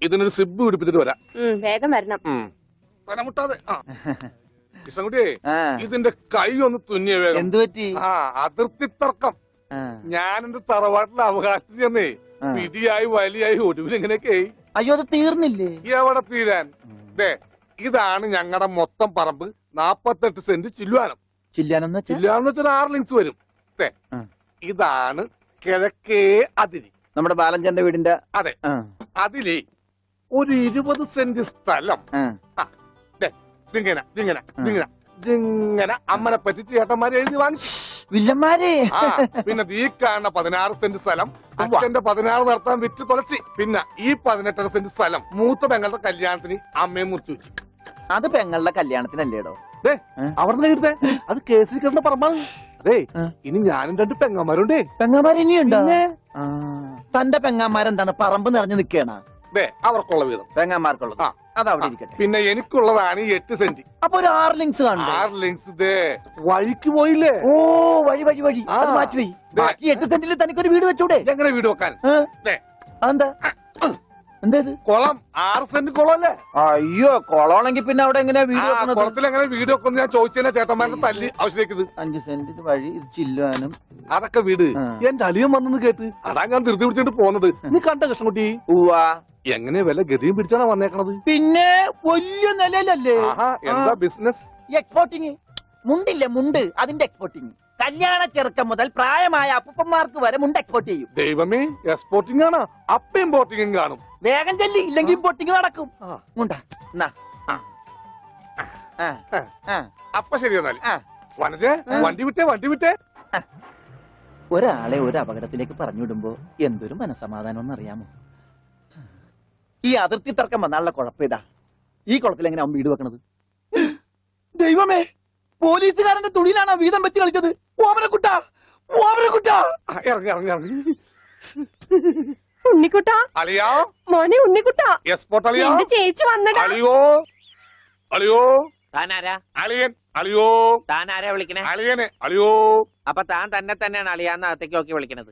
ഇതിനൊരു സിബ് പിടിപ്പിച്ചിട്ട് വരാം. വേഗം വരണം. മുട്ടാതെ. കൃഷ്ണൻകുട്ടിയെ, ഇതിന്റെ കൈ ഒന്ന് തുന്നിയ വേഗം. എന്തു പറ്റി? അതിർത്തി തർക്കം. ഞാൻ എന്റെ തറവാട്ടിലെ അവകാശം ചെന്നേ പിടിയായി വലിയായി ഒടുവിൽ എങ്ങനെയൊക്കെ. അയ്യോ, അത് തീർന്നില്ലേ? എവിടെ തീരാൻ? ഇതാണ് ഞങ്ങളുടെ മൊത്തം പറമ്പ്. 48 സെന്റ് ചില്ലുവാനം. ചില്ലുവാനം വെച്ചാൽ 6 ലിങ്സ് വരും. ഇതാണ് കിഴക്കേ അതിരി. നമ്മുടെ ബാലഞ്ചന്റെ വീടിന്റെ. അതെ. അതിലേ ഒരു 20 സെന്റ് സ്ഥലം ഇങ്ങനെ അമ്മനെ പറ്റി ചേട്ടന്മാരെ എഴുതി വാങ്ങിച്ചു. വില്ലന്മാരെ. പിന്നെ ഈ കാണുന്ന 16 സെന്റ് സ്ഥലം അച്ഛന്റെ 16 നടത്താൻ വിറ്റ് തുളച്ചി. പിന്നെ ഈ 18 സെന്റ് സ്ഥലം മൂത്ത പെങ്ങളുടെ കല്യാണത്തിന് അമ്മയെ മുറിച്ചു വെച്ചു. അത് പെങ്ങളുടെ കല്യാണത്തിനല്ലേടോ? അവിടെ എഴുതേ അത് കേസിൽ കിടന്ന പറമ്പാണ്. അതെ, ഇനി ഞാനും 2 പെങ്ങന്മാരുണ്ടേ. പെങ്ങന്മാർ ഇനിയുണ്ടോ? തന്റെ പെങ്ങന്മാരെന്താണ് പറമ്പ് നിറഞ്ഞു നിൽക്കണ? അവർക്കുള്ള വീതം പെങ്ങന്മാർക്കുള്ളത് അതവിടെ ഇരിക്കട്ടെ. പിന്നെ എനിക്കുള്ളതാണ് 8 സെന്റ്. അപ്പൊ ഒരു 6 ലിങ്സ് കാണും. 6 ലിങ്സ് വഴിക്ക് പോയില്ലേ? ഓ, വഴി വഴി വഴി അത് മാറ്റിപ്പോയി. ബാക്കി 8 സെന്റിൽ തനിക്കൊരു വീട് വെച്ചൂടെ? എങ്ങനെ വീട് വെക്കാൻ? എന്താ എന്തേത്? കുളം 6 സെന്റ് കുളമല്ലേ? അയ്യോ, കുളമാണെങ്കിൽ പിന്നെ അവിടെ എങ്ങനെയാ വീട് വെക്കുന്നത്? കുളത്തിൽ എങ്ങനെ വീട് വെക്കുന്നത് ഞാൻ ചോദിച്ചതിനാ ചേട്ടന്മാരുടെ തല്ലി ആവശ്യത്തേക്ക്. 5 സെന്റ് ഇത് വഴി, ഇത് ചില്ലുവാനും. അതൊക്കെ വീട് എന്റെ അളിയൻ വന്നെന്ന് കേട്ട് അതാ ഞാൻ ധൃതി പിടിച്ചിട്ട് പോന്നത്. നീ കണ്ട കൃഷ്ണൻകുട്ടി? എങ്ങനെ വില ഗതിയും പിടിച്ചാണ് വന്നേക്കണത്? പിന്നെ വലിയ നിലയിലല്ലേ? എന്താ ബിസിനസ്? എക്സ്പോർട്ടിങ്. മുണ്ടില്ലേ, മുണ്ട്, അതിന്റെ എക്സ്പോർട്ടിങ്. കല്യാണ ചെറുക്കം മുതൽ പ്രായമായ അപ്പന്മാർക്ക് വരെ മുണ്ട് എക്സ്പോർട്ട് ചെയ്യും. ദൈവമേ, എക്സ്പോർട്ടിംഗ് ആണ്. അപ്പ ഇമ്പോർട്ടിംഗും കാണും. വേഗം ചെല്ലി, ഇല്ലെങ്കിൽ ഇമ്പോർട്ടിംഗ് നടക്കും. അപ്പൊ ശരി എന്നാല് വനജേ, വണ്ടി വിട്ടേ. ഒരാളെ ഒരു അപകടത്തിലേക്ക് പറഞ്ഞുവിടുമ്പോ എന്തൊരു മനസമാധാനം എന്നറിയാമോ? ഈ അതിർത്തി തർക്കം വന്നാലുള്ള കുഴപ്പമിതാ. ഈ കുളത്തിൽ എങ്ങനെ അവൻ വീട് വെക്കണത്? ദൈവമേ, പോലീസുകാരന്റെ തുണിയിലാണോ വീതം വെച്ച് കളിച്ചത്? ഓമനക്കുട്ടാ, ഉണ്ണിക്കുട്ടാ, മോനെ ഉണ്ണിക്കുട്ടാ, എന്റെ ചേച്ചി വന്നടാ. താനാരാ വിളിക്കണേ? അപ്പൊ താൻ തന്നെ തന്നെയാണ് അളിയാന്ന് അകത്തേക്ക് നോക്കി വിളിക്കണത്.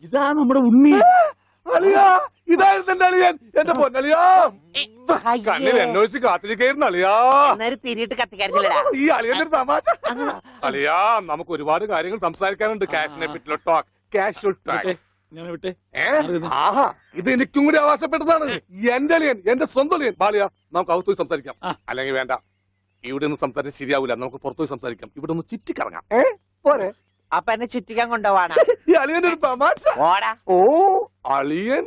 ഇതാ നമ്മുടെ ഉണ്ണി. ഇതായിരുന്നു എന്റെ അളിയൻ, എന്റെ പൊന്നളിയാ. കണ്ണിൽ എന്നോച്ച് കാത്തിരിക്കായിരുന്നു അളിയാ. തിരിയിട്ട് കത്തിക്കാറില്ലടാ ഈ അളിയന്റെ തമാശ. അളിയാ, നമുക്ക് ഒരുപാട് കാര്യങ്ങൾ സംസാരിക്കാനുണ്ട്. കാഷിനെ പറ്റിയുള്ള ടോക്ക്, കാഷ്വൽ ടോക്ക്. ഇത് എനിക്കും കൂടി അവകാശപ്പെട്ടതാണ്. എന്റെ അളിയൻ, എന്റെ സ്വന്തം അളിയൻ. ബാലിയ, നമുക്ക് അകത്ത് പോയി സംസാരിക്കാം. അല്ലെങ്കിൽ വേണ്ട, ഇവിടെ നിന്ന് സംസാരിച്ചാൽ ശരിയാവില്ല. നമുക്ക് പുറത്തുപോയി സംസാരിക്കാം. ഇവിടെ ഒന്ന് ചുറ്റിക്കറങ്ങാം. പോരെ? അപ്പൊ എന്നെ ചുറ്റിക്കാൻ കൊണ്ടുപോവാണ്. ഈ അളിയന്റെ ഒരു തമാശ. ഓ, അളിയൻ.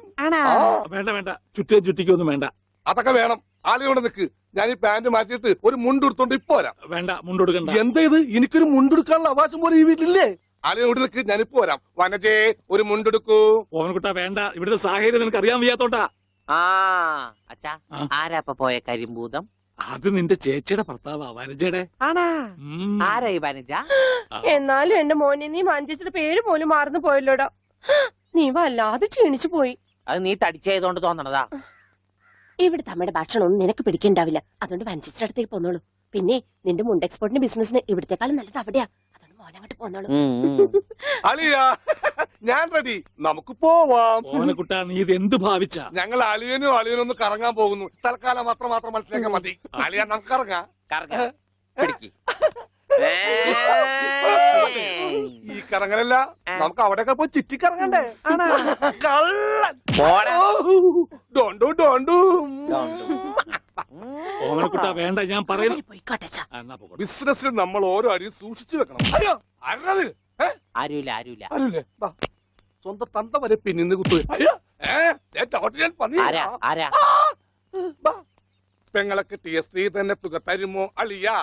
വേണ്ട, ചുറ്റിക്കൊന്നും വേണ്ട. അതൊക്കെ വേണം. ആളിയോടെ നിൽക്ക്. ഞാൻ ഈ പാന്റ് മാറ്റിയിട്ട് ഒരു മുണ്ടെടുത്തോണ്ട് ഇപ്പൊ വരാം. വേണ്ട, മുണ്ടെടുക്കണ്ട. എന്താ ഇത്? എനിക്കൊരു മുണ്ടെടുക്കാനുള്ള അവകാശം പോലെ ഈ വീട്ടിലില്ലേ? ആളിയോട് നിൽക്ക്, ഞാനിപ്പോ വരാം. വനജേ, ഒരു മുണ്ടെടുക്കൂ. ഓവൻകുട്ടാ വേണ്ട, ഇവിടുത്തെ സാഹചര്യം നിനക്ക് അറിയാൻ വയ്യാത്തോട്ടാ. അച്ഛാ, ആരാ പോയ കരിമ്പൂതം? അത് നിന്റെ ചേച്ചിയുടെ ഭർത്താവാ, വനജയുടെ. ആരാ ഈ വനജ? എന്നാലും എന്റെ മോനെ, നീ മഞ്ചേച്ചിയുടെ പേര് പോലും മറന്നു പോയല്ലോടാ. നീ വല്ലാതെ ക്ഷീണിച്ചു പോയി. അത് നീ തടിച്ചതുകൊണ്ട് തോന്നണതാ. ഇവിടുത്തെ അമ്മയുടെ ഭക്ഷണം ഒന്നും നിനക്ക് പിടിക്കണ്ടാവില്ല. അതുകൊണ്ട് മഞ്ചേച്ചിയുടെ അടുത്തേക്ക് പോന്നോളൂ. പിന്നെ നിന്റെ മുണ്ട് എക്സ്പോർട്ടിന്റെ ബിസിനസിന് ഇവിടത്തെക്കാളും നല്ലത് അവിടെയാ. അതുകൊണ്ട് മോനങ്ങോട്ട് പോന്നോളൂ. അളിയാ, ഞാൻ റെഡി. നമുക്ക് പോവാം. ഓവൻകുട്ടാ, നീ ഇത് എന്ത് ഭാവിച്ച? ഞങ്ങൾ അളിയനും ഒന്ന് കറങ്ങാൻ പോകുന്നു. തൽക്കാലം മാത്രം മനസ്സിലാക്കാൻ മതി. അളിയാ, നമുക്ക് ഇറങ്ങാം. ഈ കറങ്ങലല്ല, നമുക്ക് അവിടെയൊക്കെ പോയി ചുറ്റിക്കറങ്ങണ്ടേ? ഓവൻകുട്ടാ വേണ്ട, ഞാൻ പറയുന്നു. ബിസിനസ്സിൽ നമ്മൾ ഓരോ അടിയും സൂക്ഷിച്ചു വെക്കണം. അയ്യോ, ആരുമില്ല. സ്വന്തം തന്ത വരെ പിന്നിന്ന് കുത്തു. പെങ്ങളൊക്കെ ടിയ സ്ത്രീ തന്നെ തുക തരുമോ അളിയാ?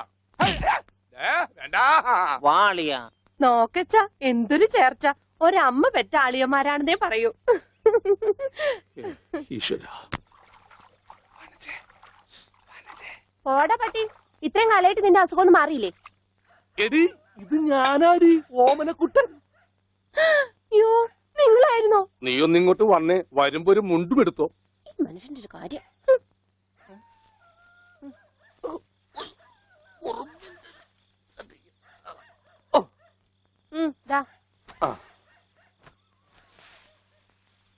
നോക്കച്ച, എന്തൊരു ചേർച്ച. ഒരമ്മ പെറ്റ ആളിയന്മാരാണെന്നേ പറയൂ. ഓടാ പട്ടി, ഇത്രയും കാലമായിട്ട് നിന്റെ അസുഖം ഒന്നും മാറിയില്ലേ? എടി, ഇത് ഞാനാടി, ഓമനക്കുട്ടൻ. അയ്യോ, നിങ്ങളായിരുന്നോ? നീ ഒന്നിങ്ങോട്ട് വന്നേ. വരുമ്പോ ഒരു മുണ്ടും എടുത്തോ. മനുഷ്യന്റെ ഒരു കാര്യം.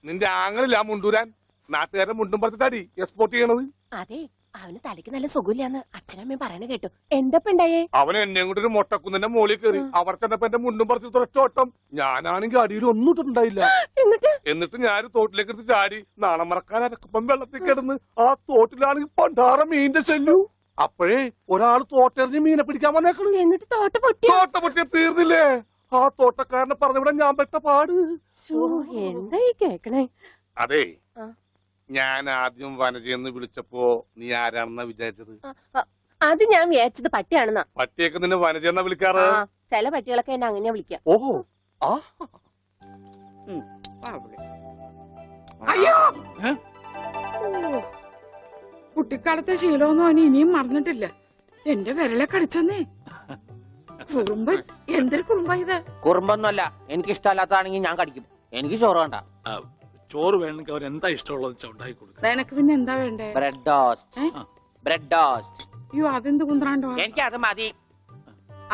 നിന്റെ ആങ്ങളില്ല മുണ്ടൂരാൻ. നാട്ടുകാരെ മുണ്ടും പറിച്ചിട്ടാടി എക്സ്പോർട്ട് ചെയ്യണത്. അതെ, അവന് തലയ്ക്ക് നല്ല സുഖമില്ലാന്ന് അച്ഛനമ്മയും പറയണ കേട്ടു. എന്തപ്പ ഉണ്ടായേ? അവൻ എന്നെ കൊണ്ട് ഒരു മൊട്ടക്കുന്നിന്റെ മോളിൽ കയറി. അവർ ചെന്നപ്പോ എന്റെ മുണ്ടും പറിച്ച് ഒറ്റോട്ടം. ഞാനാണെങ്കിൽ അടിയിൽ ഒന്നും ഇട്ടിട്ടുണ്ടായില്ല. എന്നിട്ട് ഞാൻ തോട്ടിലേക്ക് എടുത്ത് ചാടി. നാണം മറക്കാൻ അരക്കപ്പം വെള്ളത്തിൽ കിടന്ന് ആ തോട്ടിലാണെങ്കിൽ പണ്ടാറ മീനിന്റെ ചെല്ലു. അപ്പോഴേ ഒരാൾ തോട്ടെറിഞ്ഞ് മീനെ പിടിക്കാൻ വന്നേക്കണു. എന്നിട്ട് തോട്ട പൊട്ടി. തോട്ട പൊട്ടിയ തീർന്നില്ലേ? ആ തോട്ടക്കാരനെ പറഞ്ഞവിടെ ഞാൻ പെട്ട പാട്. എന്താ ഈ കേക്കണേ? അതെ, ആ. ഞാൻ ആദ്യം വനജയെന്ന് വിളിച്ചപ്പോ നീ ആരാണെന്നാ വിചാരിച്ചത്? അത് ഞാൻ വിചാരിച്ചത് പട്ടിയാണെന്നാ. പട്ടിയൊക്കെ നിന്നെ വനജയെന്നാ വിളിക്കാറ്. ചില പട്ടികളൊക്കെ എന്നെ അങ്ങനെയാ വിളിക്കാം. ഓഹോ, ആ അയ്യോ, കുട്ടിക്കാലത്തെ ശീലമൊന്നും അവന് ഇനിയും മറന്നിട്ടില്ല. എന്റെ വിരലെ കടിച്ചെന്നേ. കുറുമ്പ്, എന്തൊരു കുറുമ്പാ ഇത്? കുറുമ്പൊന്നുമല്ല, എനിക്ക് ഇഷ്ടമല്ലാത്തതാണെങ്കിൽ ഞാൻ കടിക്കും. എനിക്ക് ചോറ് വേണ്ട. ചോറ് വേണമെങ്കിൽ അവർ എന്താ ഇഷ്ടമുള്ളത് ഉണ്ടാക്കി കൊടുക്കും. നിനക്ക് പിന്നെ എന്താ വേണ്ടേ? Bread toast. Bread toast. അയ്യോ, അതെന്ത് കുന്ത്രാണ്ടോ? എനിക്ക് അത് മതി.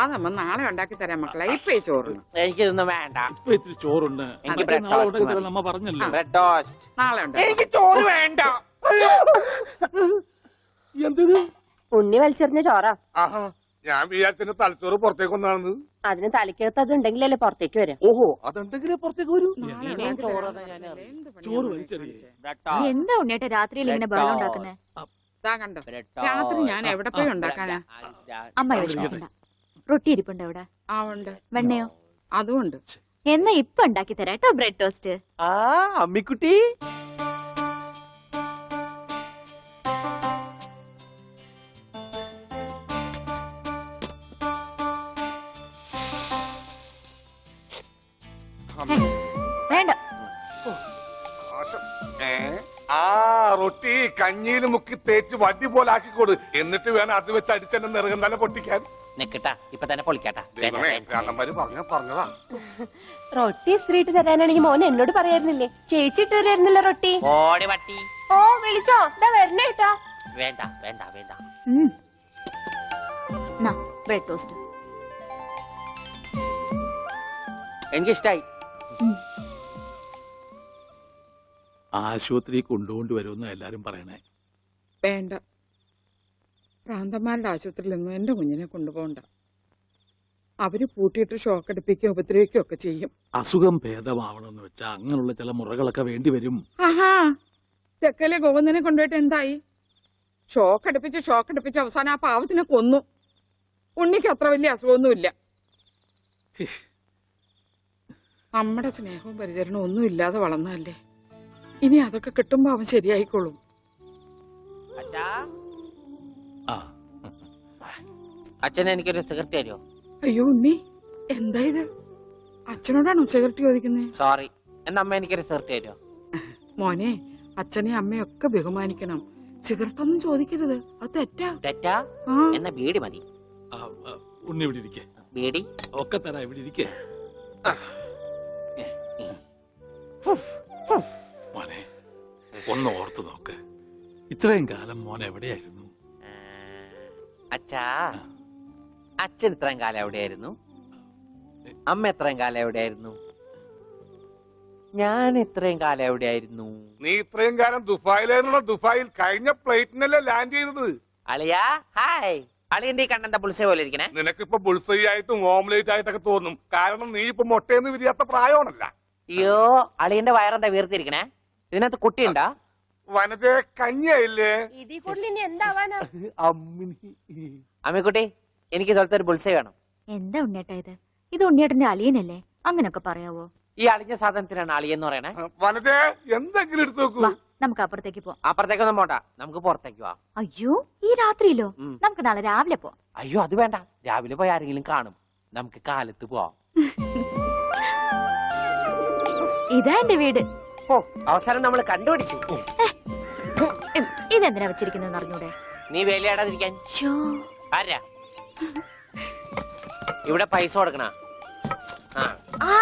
അതമ്മ നാളെ ഉണ്ടാക്കി തരാം മക്കളെ. ഇപ്പൊ ഈ ചോറ് എനിക്കിതൊന്നും വേണ്ട. ഇപ്പൊ ഇത്തിരി ചോറുണ്ട്. എനിക്ക് അതൊക്കെ bread നാളെ toast ഉണ്ടാക്കി തരാം മതി. നമ്മ പറഞ്ഞല്ലോ. Bread toast. നാളെ ഉണ്ടാക്കി. എനിക്ക് ചോറ് വേണ്ട. എന്തിന്? ഉണ്ണി വലിച്ചെറിഞ്ഞ ചോറാ. ആഹാ, ഞാൻ വിചാരിച്ചെന്റെ തലച്ചോറ് പുറത്തേക്ക് ഒന്നാണെന്ന്. അതിന് തലയ്ക്കകത്ത് അത് ഉണ്ടെങ്കിലല്ലേ പുറത്തേക്ക് വരാം. ഓഹോ, അതെന്തെങ്കിലും പുറത്തേക്ക് വരൂ. നാളെ ഇനിയും ഉണ്ടാക്കി ചോറ് തരാം തന്നെ ഞാൻ മക്കളെ. എന്ത് പണിയാ ചോറ് മക്കളെ വലിച്ചെറിയേ. കാണിച്ചേ? Bread toast. എന്താ ഉണ്ണേട്ട രാത്രിയിൽ ഇങ്ങനെ ബഹളം ഉണ്ടാക്കുന്നേ? ദാ കണ്ടോ, ബ്രെഡ് രാത്രി ടോസ്റ്റ്. ഞാൻ എവിടെ പോയി ഉണ്ടാക്കാനാ? അമ്മ ഇവിടെ ഇരിക്കണ്ട. റൊട്ടി ഇരിപ്പുണ്ട് അവിടെ. ആ ഉണ്ട്, വെണ്ണയോ? അതുമുണ്ട്. എന്നാ ഇപ്പൊ ഉണ്ടാക്കി തരാം കേട്ടോ ബ്രെഡ് ടോസ്റ്റ്. ആ അമ്മിക്കുട്ടി, വേണ്ട. ആ റൊട്ടി കഞ്ഞിയിൽ മുക്കി തേച്ച് വടി പോലെ ആക്കിക്കൊടു. എന്നിട്ട് വേണം അത് വെച്ച് അടിച്ചെന്നെ നിറകം തന്നെ പൊട്ടിക്കാൻ. നിക്കട്ടാ, ഇപ്പൊ തന്നെ പൊളിക്കട്ടാ. ദൈവമേ, കാരണന്മാര് പറഞ്ഞതാ. റൊട്ടി ഇസ്ത്രീട്ട് തരാനാണെങ്കിൽ മോൻ എന്നോട് പറയായിരുന്നില്ലേ? ചേച്ചി ഇട്ട് തരായിരുന്നില്ല റൊട്ടി. ഓടി പട്ടി. ഓ, വിളിച്ചോ? ഇതാ വരണേട്ടാ. വേണ്ട വേണ്ട വേണ്ട. Bread toast. എനിക്കിഷ്ടായി. ആശുപത്രി കൊണ്ടുകൊണ്ട് വരുമെന്ന് എല്ലാരും പറയണേ. വേണ്ട, ഭ്രാന്തന്മാരുടെ ആശുപത്രിയിലൊന്നും എന്റെ കുഞ്ഞിനെ കൊണ്ടുപോകണ്ട. അവര് പൂട്ടിയിട്ട് ഷോക്ക് അടിപ്പിക്കുകയോ ഉപദ്രവിക്കുകയോ ഒക്കെ ചെയ്യും. അസുഖം ഭേദമാവണമെന്ന് വെച്ചാൽ അങ്ങനെയുള്ള ചില മുറകളൊക്കെ വേണ്ടി വരും. ആഹാ, തെക്കലെ ഗോവിന്ദനെ കൊണ്ടുപോയിട്ട് എന്തായി? ഷോക്ക് അടുപ്പിച്ച് അവസാനം ആ പാവത്തിനെ കൊന്നു. ഉണ്ണിക്ക് അത്ര വലിയ അസുഖമൊന്നുമില്ല. നമ്മുടെ സ്നേഹവും പരിചരണവും ഒന്നും ഇല്ലാതെ വളർന്നതല്ലേ. ഇനി അതൊക്കെ കിട്ടുമ്പോ അവൻ ശരിയായിക്കോളും. അച്ഛാ, ആ, അച്ഛൻ എനിക്കൊരു സിഗരറ്റ് തരുമോ? അയ്യോ ഉണ്ണി, എന്താ ഇത്? അച്ഛനോടാണോ സിഗരറ്റ് ചോദിക്കുന്നേ? സോറി. എന്നാ അമ്മ എനിക്കൊരു സിഗരറ്റ് തരുമോ? മോനെ, അച്ഛനെ അമ്മയൊക്കെ ബഹുമാനിക്കണം. സിഗരറ്റ് ഒന്നും ചോദിക്കരുത്, അത് തെറ്റാ. തെറ്റാ? ആ, എന്നാ ബീഡി മതി. ഉണ്ണി ഇവിടെ ഇരിക്കേ. ബീഡി ഒക്കെ തരാ, ഇവിടെ ഇരിക്കേ. മോനെ, ഒന്ന് ഓർത്തു നോക്ക്. ഇത്രയും കാലം മോൻ എവിടെയായിരുന്നു? അച്ഛാ, അച്ഛൻ ഇത്രയും കാലം എവിടെയായിരുന്നു? അമ്മ എത്രയും കാലം എവിടെയായിരുന്നു? ഞാൻ ഇത്രയും കാലം എവിടെയായിരുന്നു? നീ ഇത്രയും കാലം ദുബായിലായിരുന്നുള്ള. ദുബായിൽ കഴിഞ്ഞ ഫ്ലൈറ്റിനല്ലേ ലാൻഡ് ചെയ്തത്. അളിയാ, ഹായ്. അളിയന്റെ ഈ കണ്ണന്റെ പുളിസ പോലെ ഇരിക്കണേ. നിനക്കിപ്പോ ബുൾസൈ ആയിട്ടും ഓംലേറ്റ് ആയിട്ടൊക്കെ തോന്നും. കാരണം നീ ഇപ്പൊ മുട്ടയെന്ന് വിരിയാത്ത പ്രായമാണല്ല. അയ്യോ, അളിയന്റെ വയറെന്താ വീർത്തിരിക്കണേ? ഇതിനകത്ത് കുട്ടിയുണ്ടാ? വനജ കഞ്ഞിയായില്ലേ? ഇതിൽ കൂടുതൽ ഇനി എന്താവാനാ? അമ്മിക്കുട്ടി, എനിക്ക് ഇതുപോലത്തെ ഒരു ബുൾസൈ വേണം. എന്താ ഉണ്ണേട്ട ഇത്? ഇത് ഉണ്ണിയേട്ടന്റെ അളിയനല്ലേ? അങ്ങനൊക്കെ പറയാവോ? ഈ അളിഞ്ഞ സാധനത്തിനാണ് അളിയെന്ന് പറയണേ. വനജ എന്തെങ്കിലും എടുത്തു നോക്കൂ. വാ, നമുക്ക് അപ്പുറത്തേക്ക് പോവാം. അപ്പുറത്തേക്കൊന്നും പോണ്ട, നമുക്ക് പുറത്തേക്ക് പോവാം. അയ്യോ, ഈ രാത്രിയിലോ? ഉം. നമുക്ക് നാളെ രാവിലെ പോവാം. അയ്യോ, അത് വേണ്ട. രാവിലെ പോയി ആരെങ്കിലും കാണും. നമുക്ക് കാലത്ത് പോവാം. ഇതാ എന്റെ വീട്. ഓ, അവസാനം നമ്മൾ കണ്ടുപിടിച്ചു. ഇതെന്തിനാ വെച്ചിരിക്കുന്നത് അറിഞ്ഞൂടെ? നീ വേലയാടാതിരിക്കാൻ. ശ്ശോ. ആരാ ഇവിടെ പൈസ കൊടുക്കണ? ആ,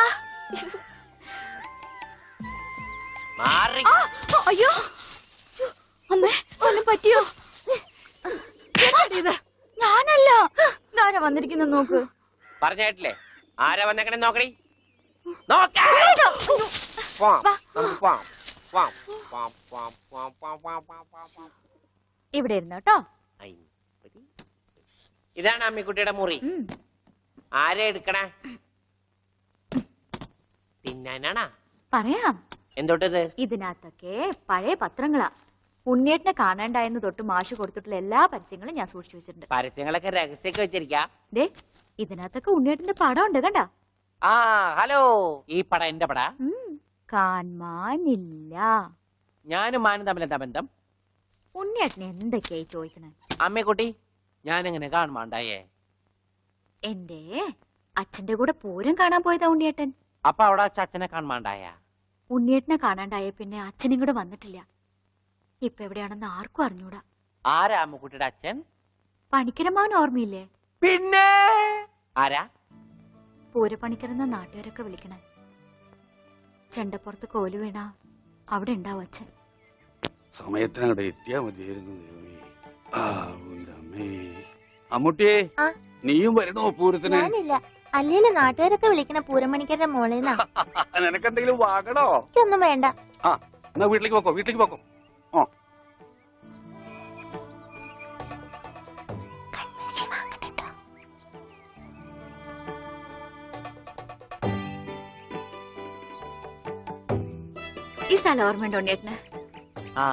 മാറി. ആ, അയ്യോ, അമ്മേ, ഒന്നും പറ്റിയോ? എന്താടി ഇത്? ഞാനല്ല. ഇതാരാ വന്നിരിക്കുന്ന നോക്ക്. പറഞ്ഞ കേട്ടില്ലേ? ആരാ വന്നേക്കണേ നോക്കണി. നോക്കാം. വാ. നമുക്ക് പോവാം. Warm, warm, warm, warm, warm, warm, warm, warm, warm, warm. ഇവിടെ ഇരുന്നു കേട്ടോ. അയ്യപ്പതി. ഇതാണ് അമ്മിക്കുട്ടിയുടെ മുറി. ആരെ എടുക്കണേ? തിന്നാനാണാ? പറയാം. എന്തോട്ടത്? ഇതിനകത്തൊക്കെ പഴയ പത്രങ്ങളാ. ഉണ്ണിയേട്ടനെ കാണാണ്ടായെന്ന് തൊട്ട് മാഷ് കൊടുത്തിട്ടുള്ള എല്ലാ പരസ്യങ്ങളും ഞാൻ സൂക്ഷിച്ചു വെച്ചിട്ടുണ്ട്. പരസ്യങ്ങളൊക്കെ രഹസ്യൊക്കെ വെച്ചിരിക്കാ. ദേ ഇതിനകത്തൊക്കെ ഉണ്ണിയേട്ടന്റെ പടം ഉണ്ട് കണ്ടാ. ആ ഹലോ, ഈ പട എന്റെ പട. കാണാനില്ല. ഞാനും മാനും തമ്മിൽ എന്താ ബന്ധം? ഉണ്ണിയേട്ടനെ എന്തൊക്കെയായി ചോദിക്കണേ? അമ്മക്കുട്ടി, ഞാനെങ്ങനെ കാണുമാണ്ടായേ? എന്റെ അച്ഛന്റെ കൂടെ പൂരം കാണാൻ പോയതാ ഉണ്ണിയേട്ടൻ. അപ്പൊ അവിടെ വെച്ച് അച്ഛനെ കാണുമാണ്ടായ? ഉണ്ണിയേട്ടനെ കാണാണ്ടായ പിന്നെ അച്ഛനും കൂടെ വന്നിട്ടില്ല. ഇപ്പൊ എവിടെയാണെന്ന് ആർക്കും അറിഞ്ഞൂടാ. ആരാ അമ്മക്കുട്ടിയുടെ അച്ഛൻ? പണിക്കരമാവൻ ഓർമ്മയില്ലേ? പിന്നെ ആരാ? പൂരപ്പണിക്കരെന്ന നാട്ടുകാരൊക്കെ വിളിക്കണേ. ചെണ്ടപ്പുറത്ത് കോല് വീണ അവിടെ ഉണ്ടാവും അച്ഛൻ. സമയത്തിനവിടെ എത്തിയാ മതിയായിരുന്നു. അമ്മൂട്ടിയെ, നീയും വരണോ പൂരത്തിന്? ഞാനില്ല. അല്ലേല് നാട്ടുകാരൊക്കെ വിളിക്കണ പൂരമണിക്കരുടെ മോളേന്നാ. നിനക്കെന്തെങ്കിലും വാങ്ങണോ? ഒന്നും വേണ്ട. എന്നാ വീട്ടിലേക്ക് പോക്കോ, വീട്ടിലേക്ക് പോക്കോ. ഈ സ്ഥലം ഓർമ്മയുണ്ടോ ഉണ്ണിയേട്ടന്? ആ,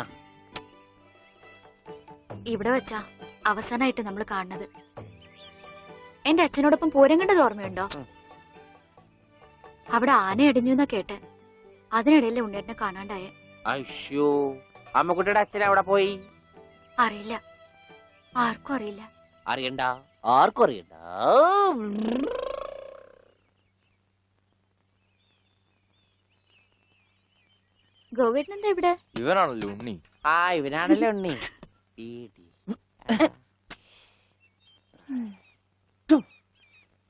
ഇവിടെ വെച്ചാ അവസാനമായിട്ട് നമ്മൾ കാണുന്നത്. എന്റെ അച്ഛനോടൊപ്പം പൂരം കണ്ടത് ഓർമ്മയുണ്ടോ? അവിടെ ആന ഇടിഞ്ഞു എന്നാ കേട്ടെ. അതിനിടയിലെ ഉണ്ണിയേട്ടനെ കാണാണ്ടായേ. അയ്യോ, അമ്മക്കുട്ടിയുടെ അച്ഛൻ അവിടെ പോയി? അറിയില്ല, ആർക്കും അറിയില്ല. അറിയണ്ട, ആർക്കും അറിയണ്ട. ഗോവേട്ടൻ എന്താ ഇവിടെ? ഇവനാണല്ലോ ഉണ്ണി. ആ, ഇവനാണല്ലേ ഉണ്ണി.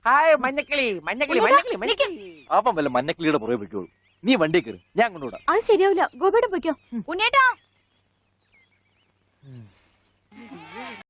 ഹായ് മഞ്ഞക്കിളി, മഞ്ഞക്കിളി, മഞ്ഞക്കിളി, മഞ്ഞക്കിളി. അപ്പം വല്ല മഞ്ഞക്കിളിയുടെ പുറകെ വെക്കോളൂ. നീ വണ്ടി കയറി, ഞാൻ കൊണ്ടുവിടാം. അത് ശരിയാവില്ല. ഗോവേട്ടൻ പൊയ്ക്കോ. ഉണ്ണിയേട്ടാ